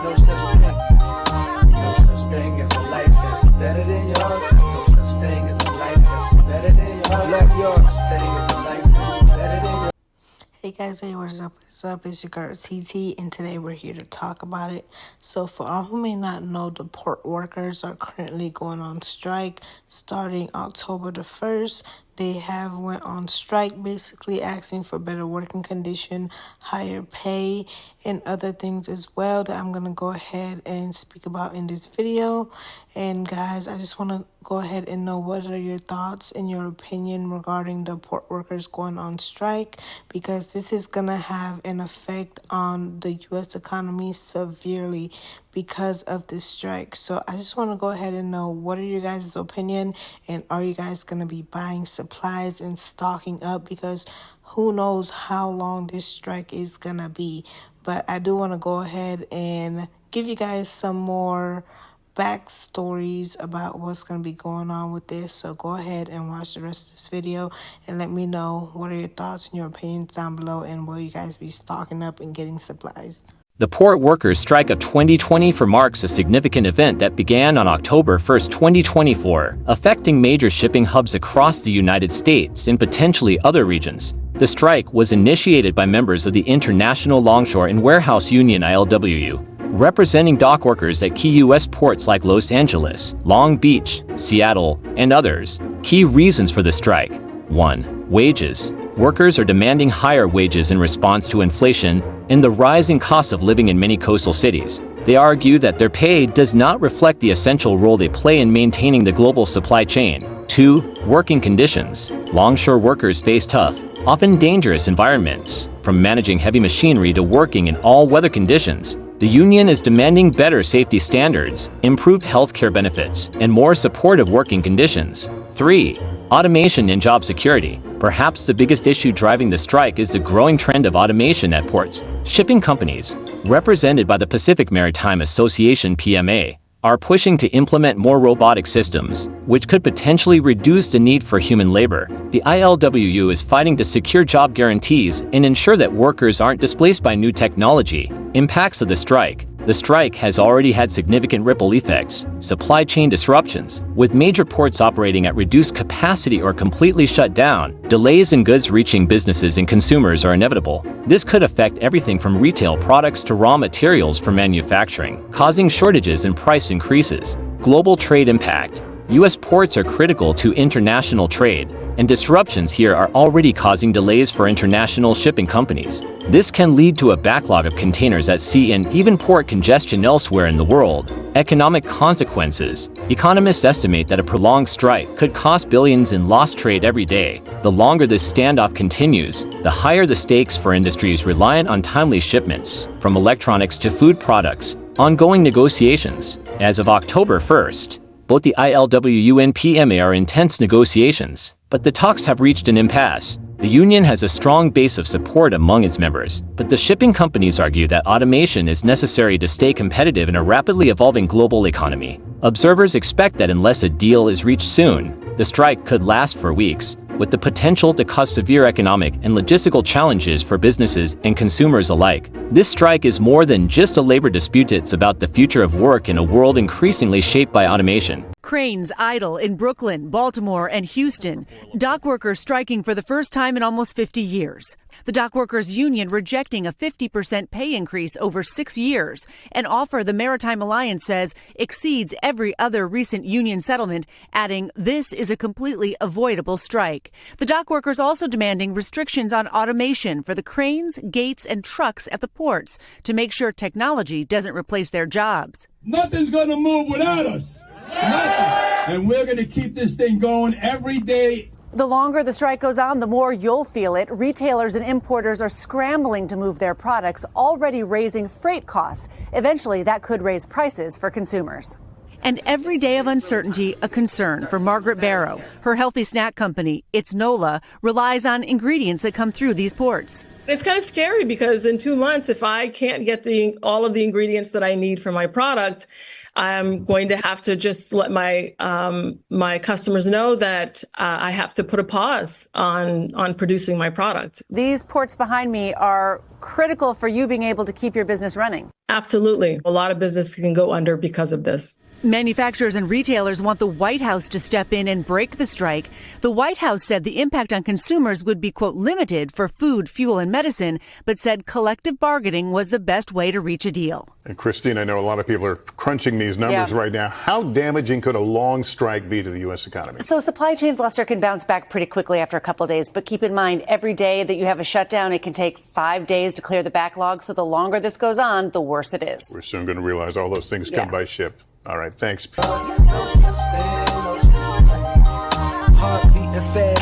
No such thing. No such thing as a life that's better than yours. No such thing as a life that's better than yours. Love yours. No such thing as a life that's better than yours. Hey guys, hey, what's up? What's up? It's your girl TT, and today we're here to talk about it. So, for all who may not know, the port workers are currently going on strike starting October the 1st. They have went on strike basically asking for better working condition, higher pay, and other things as well that I'm going to go ahead and speak about in this video. And guys, I just want to go ahead and know what are your thoughts and your opinion regarding the port workers going on strike, because this is going to have an effect on the U.S. economy severely because of this strike. So I just want to go ahead and know what are your guys' opinion, and are you guys going to be buying supplies and stocking up, because who knows how long this strike is going to be. But I do want to go ahead and give you guys some more backstories about what's going to be going on with this. So go ahead and watch the rest of this video and let me know what are your thoughts and your opinions down below, and will you guys be stocking up and getting supplies. The port workers' strike of 2024 marks a significant event that began on October 1, 2024, affecting major shipping hubs across the United States and potentially other regions. The strike was initiated by members of the International Longshore and Warehouse Union (ILWU), representing dock workers at key U.S. ports like Los Angeles, Long Beach, Seattle, and others. Key reasons for the strike: 1. Wages. Workers are demanding higher wages in response to inflation and the rising cost of living in many coastal cities. They argue that their pay does not reflect the essential role they play in maintaining the global supply chain. 2. Working conditions. Longshore workers face tough, often dangerous environments, from managing heavy machinery to working in all weather conditions. The union is demanding better safety standards, improved healthcare benefits, and more supportive working conditions. 3. Automation and job security. Perhaps the biggest issue driving the strike is the growing trend of automation at ports. Shipping companies, represented by the Pacific Maritime Association (PMA), are pushing to implement more robotic systems, which could potentially reduce the need for human labor. The ILWU is fighting to secure job guarantees and ensure that workers aren't displaced by new technology. Impacts of the strike. The strike has already had significant ripple effects: supply chain disruptions, with major ports operating at reduced capacity or completely shut down. Delays in goods reaching businesses and consumers are inevitable. This could affect everything from retail products to raw materials for manufacturing, causing shortages and price increases. Global trade impact. U.S. ports are critical to international trade, and disruptions here are already causing delays for international shipping companies. This can lead to a backlog of containers at sea and even port congestion elsewhere in the world. Economic consequences. Economists estimate that a prolonged strike could cost billions in lost trade every day. The longer this standoff continues, the higher the stakes for industries reliant on timely shipments, from electronics to food products. Ongoing negotiations. As of October 1st, both the ILWU and PMA are in tense negotiations, but the talks have reached an impasse. The union has a strong base of support among its members, but the shipping companies argue that automation is necessary to stay competitive in a rapidly evolving global economy. Observers expect that unless a deal is reached soon, the strike could last for weeks, with the potential to cause severe economic and logistical challenges for businesses and consumers alike. This strike is more than just a labor dispute. It's about the future of work in a world increasingly shaped by automation. Cranes idle in Brooklyn, Baltimore, and Houston. Dock workers striking for the first time in almost 50 years. The dock workers union rejecting a 50% pay increase over 6 years, an offer the Maritime Alliance says exceeds every other recent union settlement, adding this is a completely avoidable strike. The dock workers also demanding restrictions on automation for the cranes, gates, and trucks at the ports to make sure technology doesn't replace their jobs. Nothing's going to move without us. Nothing. And we're going to keep this thing going every day. The longer the strike goes on, the more you'll feel it. Retailers and importers are scrambling to move their products, already raising freight costs. Eventually, that could raise prices for consumers. And every day of uncertainty, a concern for Margaret Barrow. Her healthy snack company, It's Nola, relies on ingredients that come through these ports. It's kind of scary because in 2 months, if I can't get all of the ingredients that I need for my product, I'm going to have to just let my my customers know that I have to put a pause on producing my product. These ports behind me are critical for you being able to keep your business running. Absolutely. A lot of business can go under because of this. Manufacturers and retailers want the White House to step in and break the strike. The White House said the impact on consumers would be, quote, limited for food, fuel, and medicine, but said collective bargaining was the best way to reach a deal. And Christine, I know a lot of people are crunching these numbers right now. How damaging could a long strike be to the U.S. economy? So supply chains, Lester, can bounce back pretty quickly after a couple of days. But keep in mind, every day that you have a shutdown, it can take 5 days to clear the backlog. So the longer this goes on, the worse it is. We're soon going to realize all those things come by ship. All right, thanks. No such thing, no such thing. Heart beating fast.